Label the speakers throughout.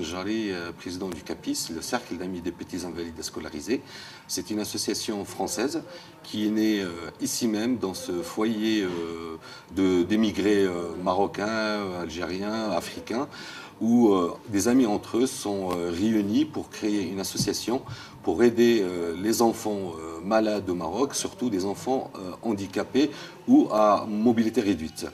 Speaker 1: Jari, président du CAPIS, le Cercle d'Amis des Petits Invalides Scolarisés. C'est une association française qui est née ici même, dans ce foyer d'émigrés marocains, algériens, africains, où des amis entre eux sont réunis pour créer une association pour aider les enfants malades au Maroc, surtout des enfants handicapés ou à mobilité réduite.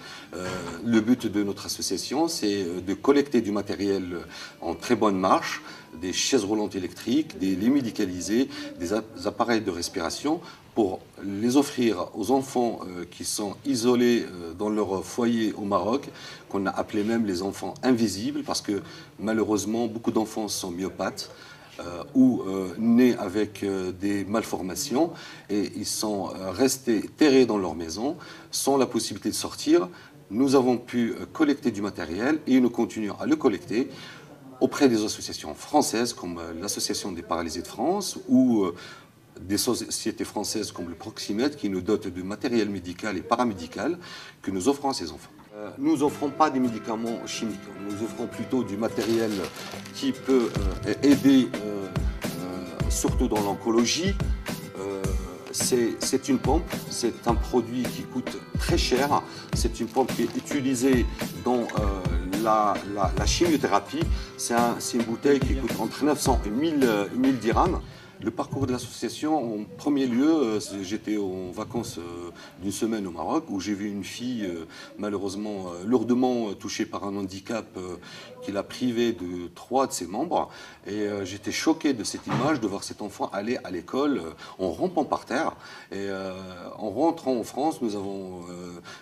Speaker 1: Le but de notre association, c'est de collecter du matériel en très bonne marche, des chaises roulantes électriques, des lits médicalisés, des appareils de respiration, pour les offrir aux enfants qui sont isolés dans leur foyer au Maroc, qu'on a appelé même les enfants invisibles, parce que malheureusement, beaucoup d'enfants sont myopathes ou nés avec des malformations, et ils sont restés terrés dans leur maison sans la possibilité de sortir. Nous avons pu collecter du matériel et nous continuons à le collecter auprès des associations françaises comme l'Association des paralysés de France ou des sociétés françaises comme le Proximètre qui nous dotent de matériel médical et paramédical que nous offrons à ces enfants. Nous n'offrons pas des médicaments chimiques, nous offrons plutôt du matériel qui peut aider, surtout dans l'oncologie. C'est une pompe, c'est un produit qui coûte très cher, c'est une pompe qui est utilisée dans la chimiothérapie. C'est une bouteille qui coûte entre 900 et 1000 dirhams. Le parcours de l'association, en premier lieu, j'étais en vacances d'une semaine au Maroc où j'ai vu une fille malheureusement lourdement touchée par un handicap qui l'a privée de 3 de ses membres. Et j'étais choqué de cette image, de voir cet enfant aller à l'école en rampant par terre. Et en rentrant en France, nous avons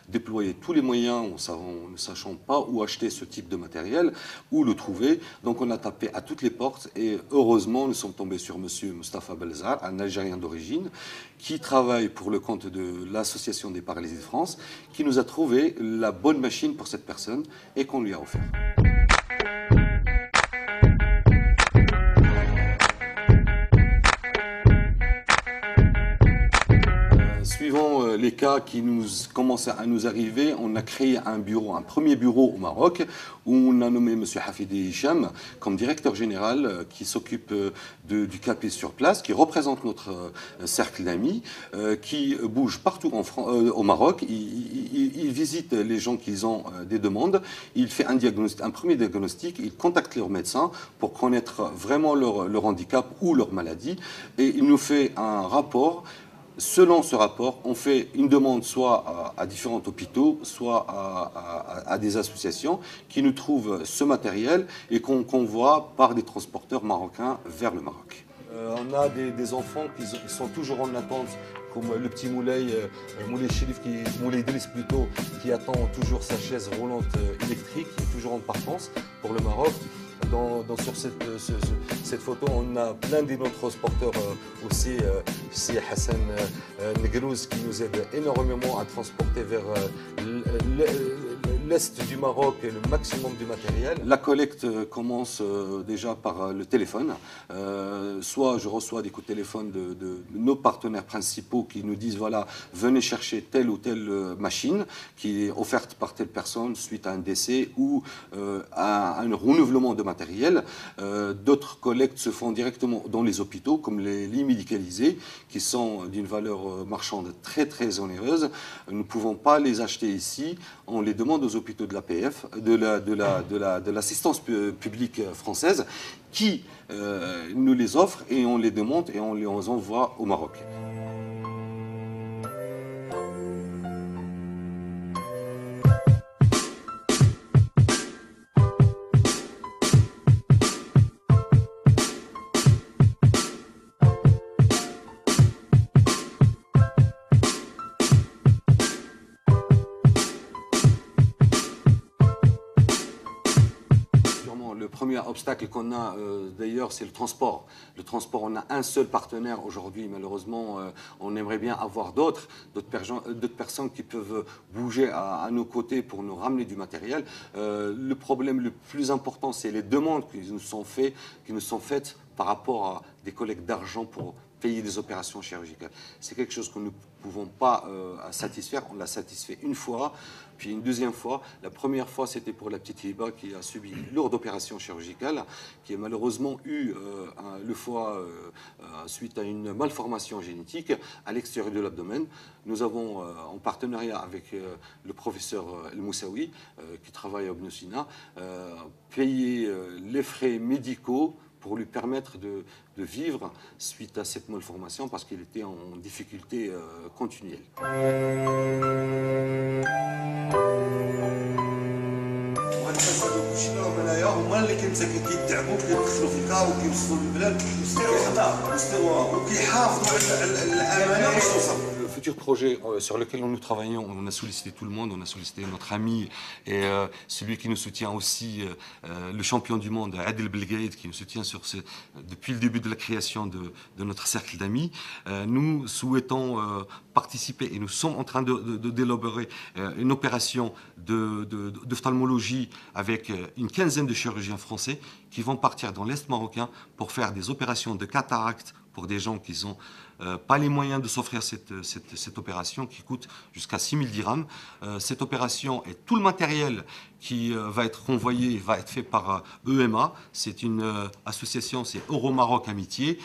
Speaker 1: déployé tous les moyens, ne sachant pas où acheter ce type de matériel, où le trouver. Donc on a tapé à toutes les portes et heureusement, nous sommes tombés sur monsieur Moustapha Belzar, un Algérien d'origine, qui travaille pour le compte de l'Association des paralysés de France, qui nous a trouvé la bonne machine pour cette personne et qu'on lui a offert. Suivant les cas qui commencent à nous arriver, on a créé un premier bureau au Maroc où on a nommé M. Hafidi Hicham comme directeur général qui s'occupe du CAPIS sur place, qui représente notre cercle d'amis, qui bouge partout au Maroc. Il visite les gens qui ont des demandes, il fait un premier diagnostic, il contacte leurs médecins pour connaître vraiment leur handicap ou leur maladie et il nous fait un rapport. Selon ce rapport, on fait une demande soit à différents hôpitaux, soit à des associations qui nous trouvent ce matériel et qu'on convoie par des transporteurs marocains vers le Maroc. On a des enfants qui sont toujours en attente, comme le petit Moulay Chérif, Moulay Driss plutôt, qui attend toujours sa chaise roulante électrique, qui est toujours en partance pour le Maroc. Sur cette photo, on a plein de notre sporteurs aussi. C'est Hassan Negrouz qui nous aide énormément à transporter vers l'est du Maroc le maximum du matériel. La collecte commence déjà par le téléphone. Soit je reçois des coups de téléphone de nos partenaires principaux qui nous disent voilà, venez chercher telle ou telle machine qui est offerte par telle personne suite à un décès ou à un renouvellement de matériel. D'autres collectes se font directement dans les hôpitaux, comme les lits médicalisés, qui sont d'une valeur marchande très très onéreuse. Nous ne pouvons pas les acheter ici. On les demande aux hôpitaux de l'APF, de l'assistance publique française, qui nous les offre et on les demande et on les envoie au Maroc. Le premier obstacle qu'on a d'ailleurs, c'est le transport. Le transport, on a un seul partenaire aujourd'hui. Malheureusement, on aimerait bien avoir d'autres personnes qui peuvent bouger à nos côtés pour nous ramener du matériel. Le problème le plus important, c'est les demandes qui nous sont faites par rapport à des collectes d'argent pour payer des opérations chirurgicales. C'est quelque chose que nous ne pouvons pas satisfaire. On l'a satisfait une fois, puis une deuxième fois. La première fois, c'était pour la petite Hiba qui a subi une lourde opération chirurgicale, qui a malheureusement eu le foie suite à une malformation génétique à l'extérieur de l'abdomen. Nous avons, en partenariat avec le professeur El Moussaoui, qui travaille à Ibn Sina, payé les frais médicaux pour lui permettre de vivre suite à cette malformation parce qu'il était en difficulté continuelle. Le futur projet sur lequel nous travaillons, on a sollicité tout le monde, on a sollicité notre ami et celui qui nous soutient aussi, le champion du monde, Adel Belgaïd, qui nous soutient depuis le début de la création de notre cercle d'amis. Nous souhaitons participer et nous sommes en train d'élaborer une opération d'ophtalmologie avec une quinzaine de chirurgiens français qui vont partir dans l'Est marocain pour faire des opérations de cataracte pour des gens qui n'ont pas les moyens de s'offrir cette opération qui coûte jusqu'à 6 000 dirhams. Cette opération et tout le matériel qui va être convoyé va être fait par EMA. C'est une association, c'est Euro-Maroc Amitié,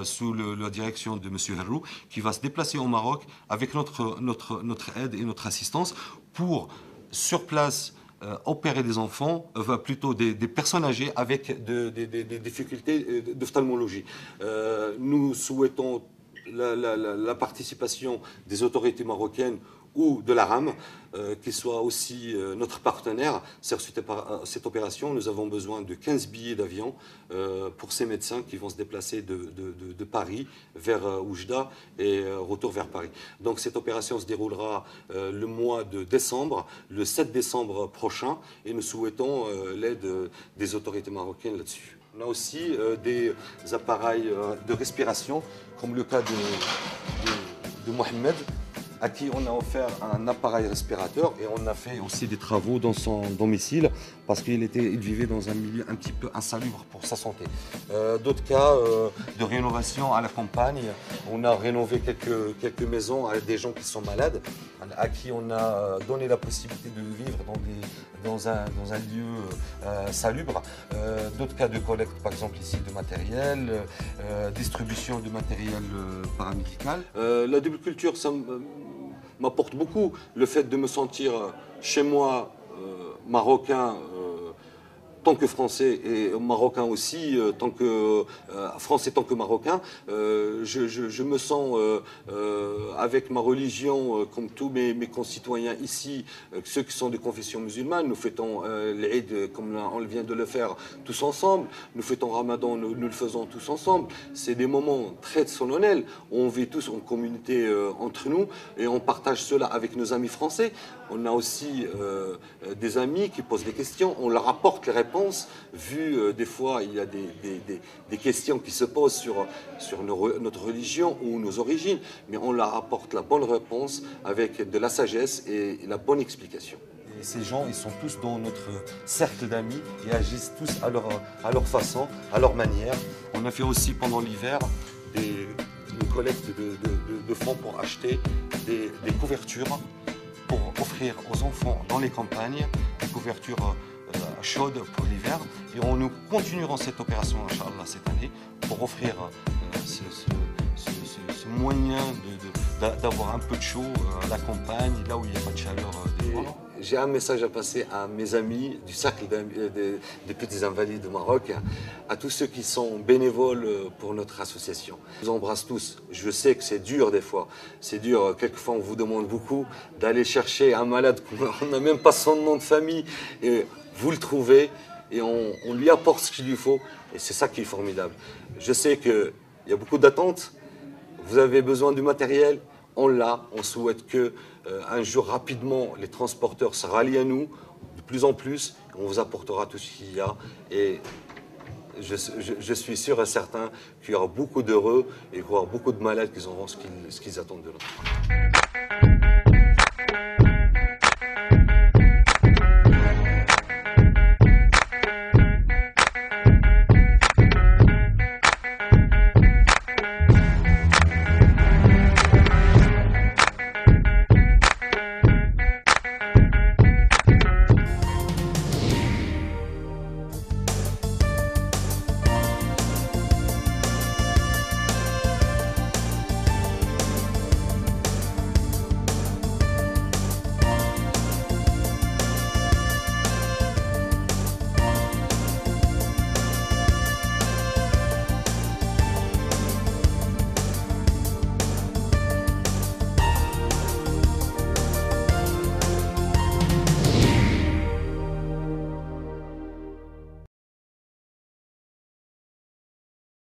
Speaker 1: sous la direction de M. Herrou, qui va se déplacer au Maroc avec notre aide et notre assistance pour, sur place, opérer des enfants, plutôt des personnes âgées avec des difficultés d'ophtalmologie. Nous souhaitons la participation des autorités marocaines ou de la RAM, qui soit aussi notre partenaire sur cette opération. Nous avons besoin de 15 billets d'avion pour ces médecins qui vont se déplacer de Paris vers Oujda et retour vers Paris. Donc cette opération se déroulera le mois de décembre, le 7 décembre prochain, et nous souhaitons l'aide des autorités marocaines là-dessus. On a aussi des appareils de respiration, comme le cas de Mohamed, à qui on a offert un appareil respirateur et on a fait aussi des travaux dans son domicile parce qu'il vivait dans un milieu un petit peu insalubre pour sa santé. D'autres cas de rénovation à la campagne, on a rénové quelques maisons à des gens qui sont malades, à qui on a donné la possibilité de vivre dans un lieu salubre. D'autres cas de collecte, par exemple ici, de matériel, distribution de matériel paramédical. La double culture, ça m'apporte beaucoup. Le fait de me sentir chez moi, marocain, tant que français et marocain aussi, français tant que marocain, je me sens avec ma religion, comme tous mes concitoyens ici, ceux qui sont de confession musulmane. Nous fêtons l'Eid comme on vient de le faire tous ensemble. Nous fêtons Ramadan, nous le faisons tous ensemble. C'est des moments très solennels. On vit tous en communauté entre nous et on partage cela avec nos amis français. On a aussi des amis qui posent des questions, on leur apporte les réponses, vu des fois il y a des questions qui se posent sur notre religion ou nos origines, mais on leur apporte la bonne réponse avec de la sagesse et la bonne explication. Et ces gens, ils sont tous dans notre cercle d'amis et agissent tous à leur façon, à leur manière. On a fait aussi pendant l'hiver une collecte de fonds pour acheter des couvertures pour offrir aux enfants dans les campagnes des couvertures chaudes pour l'hiver. Et nous continuerons cette opération, Inch'Allah, cette année, pour offrir ce moyen d'avoir un peu de chaud à la campagne, là où il n'y a pas de chaleur. J'ai un message à passer à mes amis du cercle des petits invalides du Maroc, à tous ceux qui sont bénévoles pour notre association. Je vous embrasse tous. Je sais que c'est dur des fois. C'est dur. Quelquefois, on vous demande beaucoup d'aller chercher un malade qu'on n'a même pas son nom de famille. Et vous le trouvez et on lui apporte ce qu'il lui faut. Et c'est ça qui est formidable. Je sais qu'il y a beaucoup d'attentes. Vous avez besoin du matériel. On l'a, on souhaite que un jour rapidement les transporteurs se rallient à nous de plus en plus, on vous apportera tout ce qu'il y a et je suis sûr et certain qu'il y aura beaucoup d'heureux et qu'il y aura beaucoup de malades qui auront ce qu'ils attendent de nous.